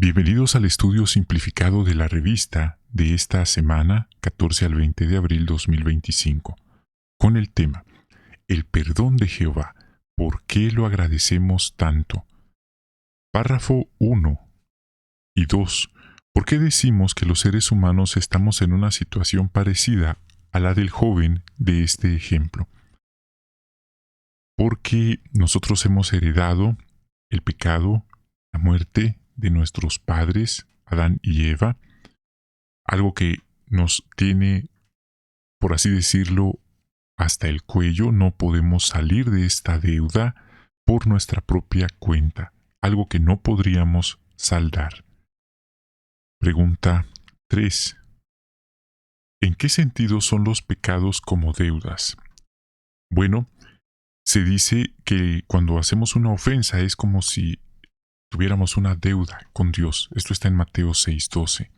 Bienvenidos al estudio simplificado de la revista de esta semana, 14 al 20 de abril 2025, con el tema El perdón de Jehová. ¿Por qué lo agradecemos tanto? Párrafo 1 y 2. ¿Por qué decimos que los seres humanos estamos en una situación parecida a la del joven de este ejemplo? Porque nosotros hemos heredado el pecado, la muerte de nuestros padres, Adán y Eva, algo que nos tiene, por así decirlo, hasta el cuello. No podemos salir de esta deuda por nuestra propia cuenta, algo que no podríamos saldar. Pregunta 3. ¿En qué sentido son los pecados como deudas? Bueno, se dice que cuando hacemos una ofensa es como si tuviéramos una deuda con Dios. Esto está en Mateo 6:12.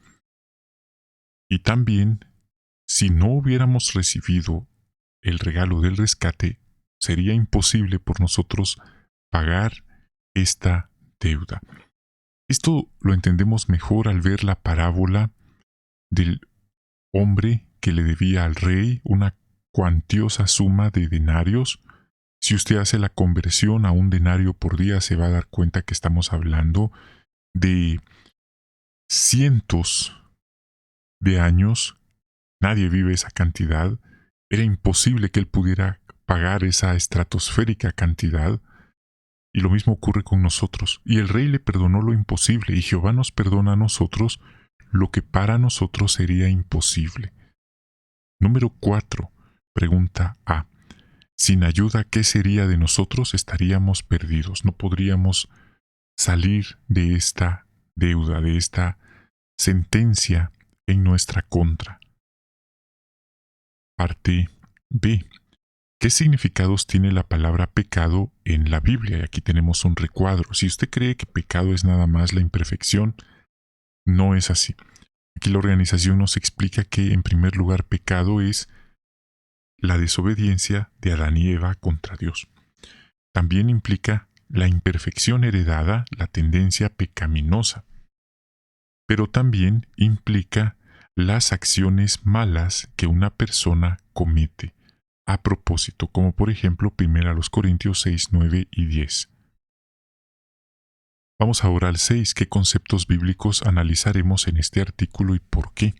Y también, si no hubiéramos recibido el regalo del rescate, sería imposible por nosotros pagar esta deuda. Esto lo entendemos mejor al ver la parábola del hombre que le debía al rey una cuantiosa suma de denarios. Si usted hace la conversión a un denario por día, se va a dar cuenta que estamos hablando de cientos de años. Nadie vive esa cantidad. Era imposible que él pudiera pagar esa estratosférica cantidad. Y lo mismo ocurre con nosotros. Y el rey le perdonó lo imposible, y Jehová nos perdona a nosotros lo que para nosotros sería imposible. Número 4. Pregunta A. Sin ayuda, ¿qué sería de nosotros? Estaríamos perdidos. No podríamos salir de esta deuda, de esta sentencia en nuestra contra. Parte B. ¿Qué significados tiene la palabra pecado en la Biblia? Y aquí tenemos un recuadro. Si usted cree que pecado es nada más la imperfección, no es así. Aquí la organización nos explica que, en primer lugar, pecado es la desobediencia de Adán y Eva contra Dios. También implica la imperfección heredada, la tendencia pecaminosa. Pero también implica las acciones malas que una persona comete a propósito, como por ejemplo 1 Corintios 6, 9 y 10. Vamos ahora al 6. ¿Qué conceptos bíblicos analizaremos en este artículo y por qué?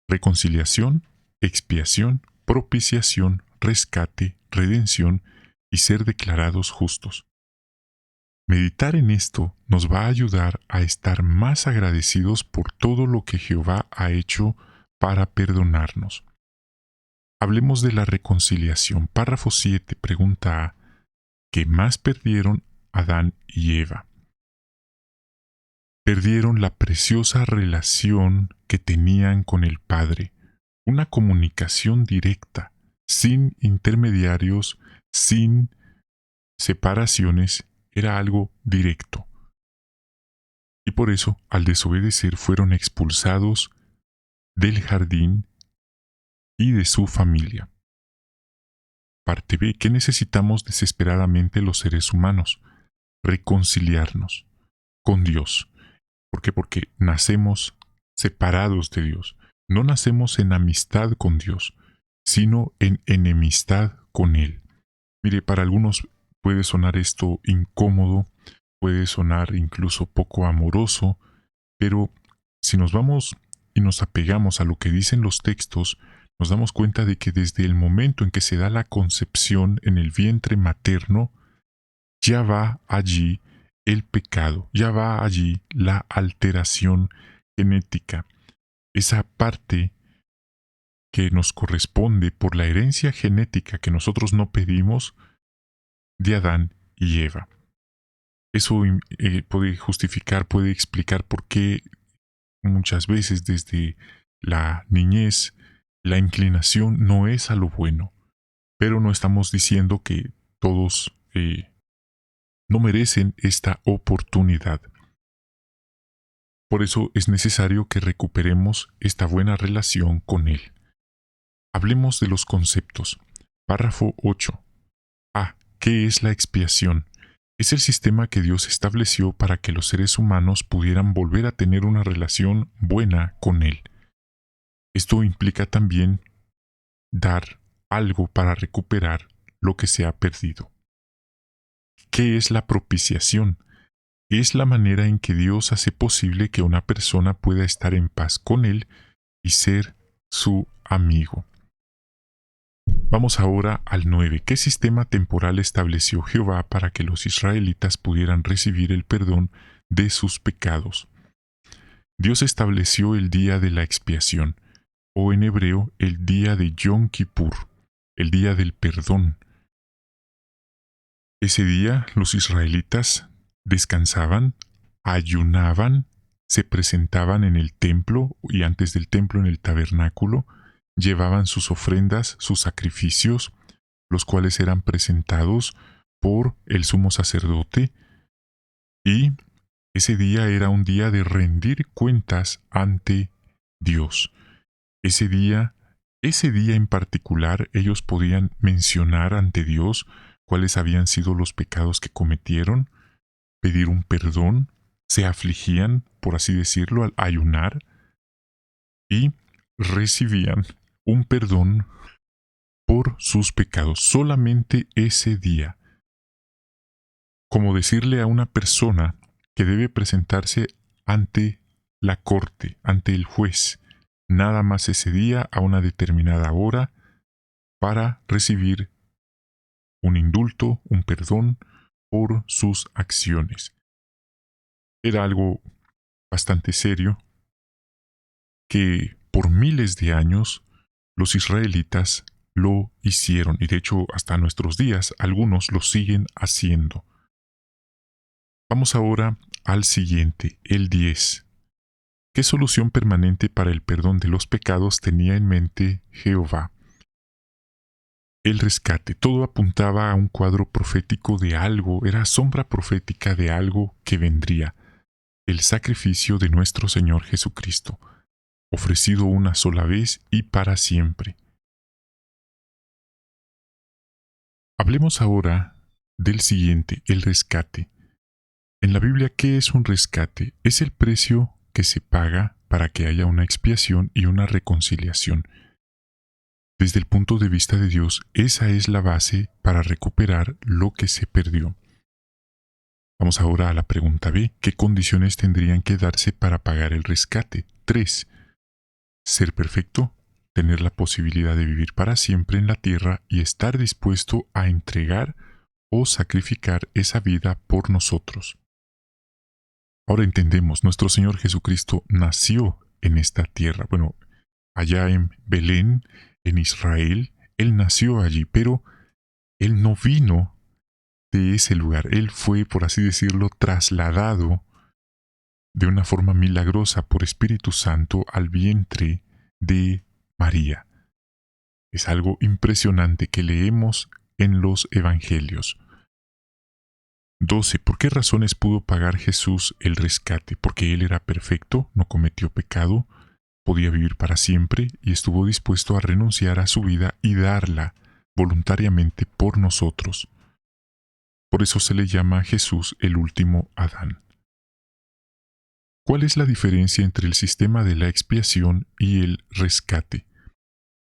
Reconciliación, expiación, propiciación, rescate, redención y ser declarados justos. Meditar en esto nos va a ayudar a estar más agradecidos por todo lo que Jehová ha hecho para perdonarnos. Hablemos de la reconciliación. Párrafo 7, pregunta A. ¿Qué más perdieron Adán y Eva? Perdieron la preciosa relación que tenían con el Padre, una comunicación directa, sin intermediarios, sin separaciones, era algo directo. Y por eso, al desobedecer, fueron expulsados del jardín y de su familia. Parte B. ¿Qué necesitamos desesperadamente los seres humanos? Reconciliarnos con Dios. ¿Por qué? Porque nacemos separados de Dios. No nacemos en amistad con Dios, sino en enemistad con Él. Mire, para algunos puede sonar esto incómodo, puede sonar incluso poco amoroso, pero si nos vamos y nos apegamos a lo que dicen los textos, nos damos cuenta de que desde el momento en que se da la concepción en el vientre materno, ya va allí el pecado, ya va allí la alteración genética, esa parte que nos corresponde por la herencia genética que nosotros no pedimos de Adán y Eva. Eso puede justificar, puede explicar por qué muchas veces desde la niñez la inclinación no es a lo bueno, pero no estamos diciendo que todos no merecen esta oportunidad. Por eso es necesario que recuperemos esta buena relación con Él. Hablemos de los conceptos. Párrafo 8. A. ¿Qué es la expiación? Es el sistema que Dios estableció para que los seres humanos pudieran volver a tener una relación buena con Él. Esto implica también dar algo para recuperar lo que se ha perdido. ¿Qué es la propiciación? Es la manera en que Dios hace posible que una persona pueda estar en paz con Él y ser su amigo. Vamos ahora al 9. ¿Qué sistema temporal estableció Jehová para que los israelitas pudieran recibir el perdón de sus pecados? Dios estableció el día de la expiación, o en hebreo el día de Yom Kippur, el día del perdón. Ese día los israelitas descansaban, ayunaban, se presentaban en el templo y antes del templo en el tabernáculo, llevaban sus ofrendas, sus sacrificios, los cuales eran presentados por el sumo sacerdote, y ese día era un día de rendir cuentas ante Dios. Ese día en particular, ellos podían mencionar ante Dios cuáles habían sido los pecados que cometieron, pedir un perdón, se afligían, por así decirlo, al ayunar, y recibían un perdón por sus pecados, solamente ese día. Como decirle a una persona que debe presentarse ante la corte, ante el juez, nada más ese día a una determinada hora para recibir un indulto, un perdón por sus acciones. Era algo bastante serio que por miles de años los israelitas lo hicieron y de hecho hasta nuestros días algunos lo siguen haciendo. Vamos ahora al siguiente, el 10. ¿Qué solución permanente para el perdón de los pecados tenía en mente Jehová? El rescate. Todo apuntaba a un cuadro profético de algo, era sombra profética de algo que vendría. El sacrificio de nuestro Señor Jesucristo, ofrecido una sola vez y para siempre. Hablemos ahora del siguiente, el rescate. En la Biblia, ¿qué es un rescate? Es el precio que se paga para que haya una expiación y una reconciliación. Desde el punto de vista de Dios, esa es la base para recuperar lo que se perdió. Vamos ahora a la pregunta B. ¿Qué condiciones tendrían que darse para pagar el rescate? 3. Ser perfecto, tener la posibilidad de vivir para siempre en la tierra y estar dispuesto a entregar o sacrificar esa vida por nosotros. Ahora entendemos, nuestro Señor Jesucristo nació en esta tierra. Bueno, allá en Belén, en Israel, Él nació allí, pero Él no vino de ese lugar. Él fue, por así decirlo, trasladado de una forma milagrosa por Espíritu Santo al vientre de María. Es algo impresionante que leemos en los Evangelios. 12. ¿Por qué razones pudo pagar Jesús el rescate? Porque Él era perfecto, no cometió pecado, podía vivir para siempre y estuvo dispuesto a renunciar a su vida y darla voluntariamente por nosotros. Por eso se le llama a Jesús el último Adán. ¿Cuál es la diferencia entre el sistema de la expiación y el rescate?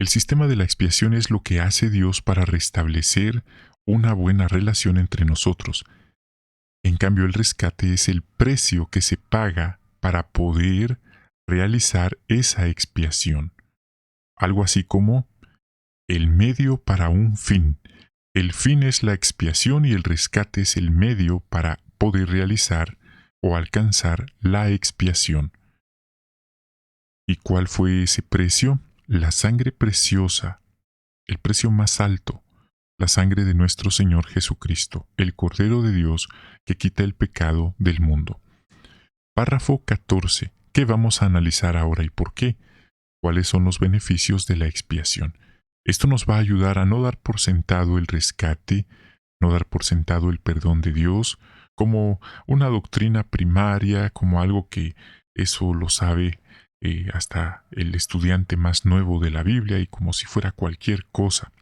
El sistema de la expiación es lo que hace Dios para restablecer una buena relación entre nosotros. En cambio, el rescate es el precio que se paga para poder realizar esa expiación. Algo así como el medio para un fin. El fin es la expiación y el rescate es el medio para poder realizar o alcanzar la expiación. ¿Y cuál fue ese precio? La sangre preciosa, el precio más alto, la sangre de nuestro Señor Jesucristo, el Cordero de Dios que quita el pecado del mundo. Párrafo 14. ¿Qué vamos a analizar ahora y por qué? ¿Cuáles son los beneficios de la expiación? Esto nos va a ayudar a no dar por sentado el rescate, no dar por sentado el perdón de Dios, como una doctrina primaria, como algo que eso lo sabe hasta el estudiante más nuevo de la Biblia y como si fuera cualquier cosa,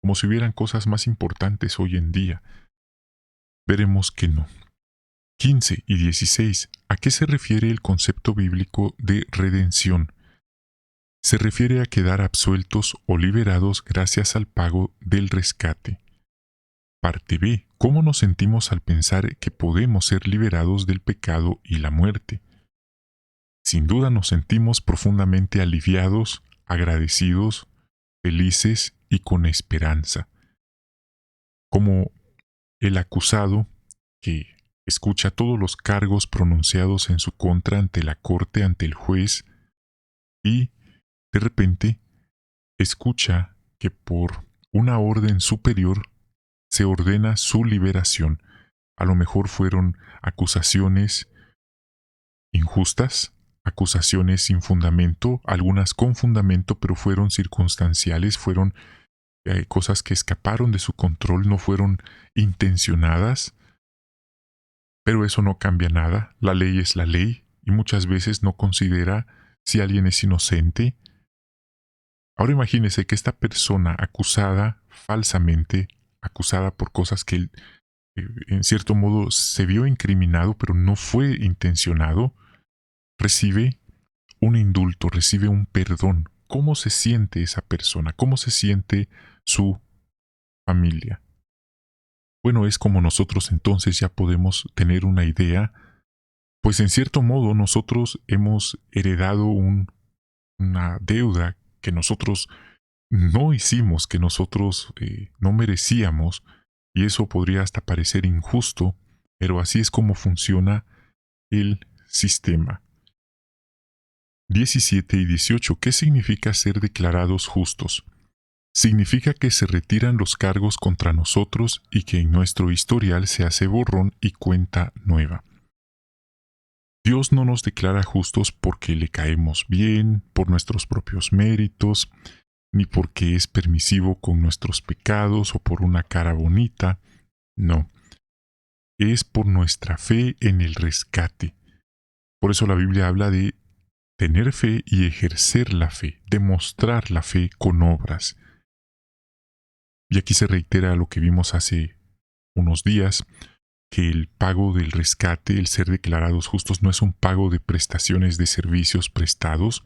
como si hubieran cosas más importantes hoy en día. veremos que no. 15 y 16. ¿A qué se refiere el concepto bíblico de redención? Se refiere a quedar absueltos o liberados gracias al pago del rescate. Parte B. ¿Cómo nos sentimos al pensar que podemos ser liberados del pecado y la muerte? Sin duda nos sentimos profundamente aliviados, agradecidos, felices y con esperanza. Como el acusado que escucha todos los cargos pronunciados en su contra ante la corte, ante el juez, y de repente escucha que por una orden superior se ordena su liberación. A lo mejor fueron acusaciones injustas, acusaciones sin fundamento, algunas con fundamento, pero fueron circunstanciales, fueron cosas que escaparon de su control, no fueron intencionadas, pero eso no cambia nada. La ley es la ley y muchas veces no considera si alguien es inocente. Ahora imagínese que esta persona acusada falsamente, acusada por cosas que él, en cierto modo se vio incriminado, pero no fue intencionado, recibe un indulto, recibe un perdón. ¿Cómo se siente esa persona? ¿Cómo se siente su familia? Bueno, es como nosotros entonces ya podemos tener una idea, pues en cierto modo nosotros hemos heredado una deuda que nosotros no hicimos, que nosotros no merecíamos, y eso podría hasta parecer injusto, pero así es como funciona el sistema. 17 y 18. ¿Qué significa ser declarados justos? Significa que se retiran los cargos contra nosotros y que en nuestro historial se hace borrón y cuenta nueva. Dios no nos declara justos porque le caemos bien, por nuestros propios méritos, ni porque es permisivo con nuestros pecados o por una cara bonita. No, es por nuestra fe en el rescate. Por eso la Biblia habla de tener fe y ejercer la fe, demostrar la fe con obras. Y aquí se reitera lo que vimos hace unos días, que el pago del rescate, el ser declarados justos, no es un pago de prestaciones de servicios prestados,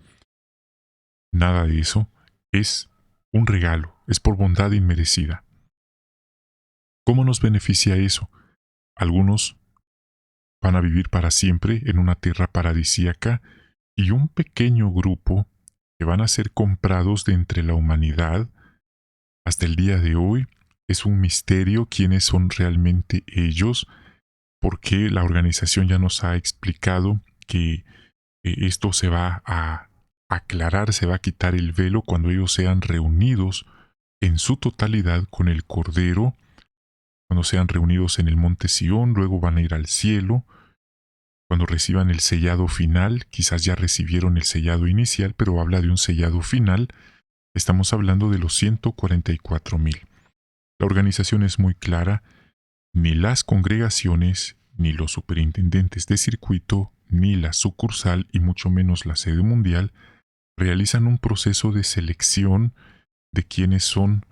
nada de eso, es un regalo, es por bondad inmerecida. ¿Cómo nos beneficia eso? Algunos van a vivir para siempre en una tierra paradisíaca y un pequeño grupo que van a ser comprados de entre la humanidad. Hasta el día de hoy es un misterio quiénes son realmente ellos, porque la organización ya nos ha explicado que esto se va a aclarar, se va a quitar el velo cuando ellos sean reunidos en su totalidad con el Cordero, cuando sean reunidos en el monte Sión, luego van a ir al cielo, cuando reciban el sellado final, quizás ya recibieron el sellado inicial, pero habla de un sellado final, estamos hablando de los 144,000. La organización es muy clara, ni las congregaciones, ni los superintendentes de circuito, ni la sucursal y mucho menos la sede mundial realizan un proceso de selección de quiénes son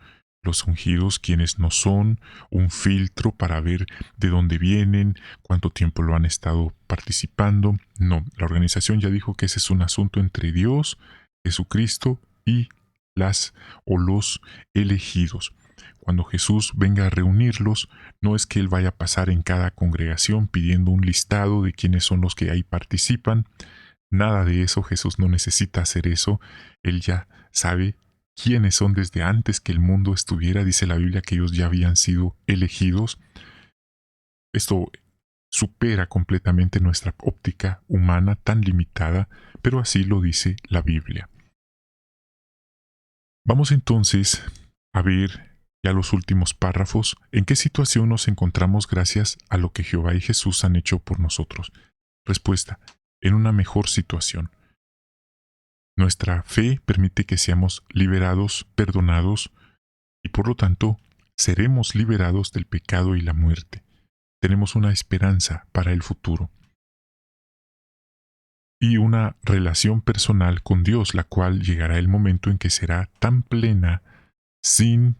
los ungidos, quiénes no son, un filtro para ver de dónde vienen, cuánto tiempo lo han estado participando. No, la organización ya dijo que ese es un asunto entre Dios, Jesucristo y los elegidos. Cuando Jesús venga a reunirlos, no es que Él vaya a pasar en cada congregación pidiendo un listado de quiénes son los que ahí participan. Nada de eso, Jesús no necesita hacer eso. Él ya sabe quiénes son desde antes que el mundo estuviera. Dice la Biblia que ellos ya habían sido elegidos. Esto supera completamente nuestra óptica humana tan limitada, pero así lo dice la Biblia. Vamos entonces a ver ya los últimos párrafos, en qué situación nos encontramos gracias a lo que Jehová y Jesús han hecho por nosotros. Respuesta: en una mejor situación. Nuestra fe permite que seamos liberados, perdonados, y por lo tanto seremos liberados del pecado y la muerte. Tenemos una esperanza para el futuro. Y una relación personal con Dios, la cual llegará el momento en que será tan plena, sin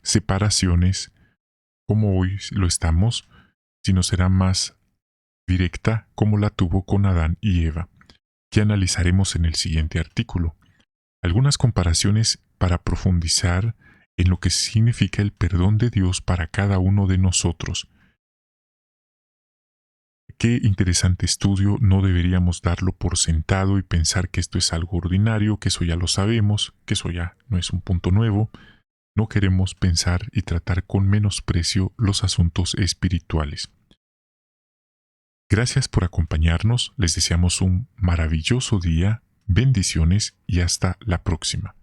separaciones, como hoy lo estamos, sino será más directa como la tuvo con Adán y Eva, que analizaremos en el siguiente artículo. Algunas comparaciones para profundizar en lo que significa el perdón de Dios para cada uno de nosotros. Qué interesante estudio, no deberíamos darlo por sentado y pensar que esto es algo ordinario, que eso ya lo sabemos, que eso ya no es un punto nuevo. No queremos pensar y tratar con menosprecio los asuntos espirituales. Gracias por acompañarnos, les deseamos un maravilloso día, bendiciones y hasta la próxima.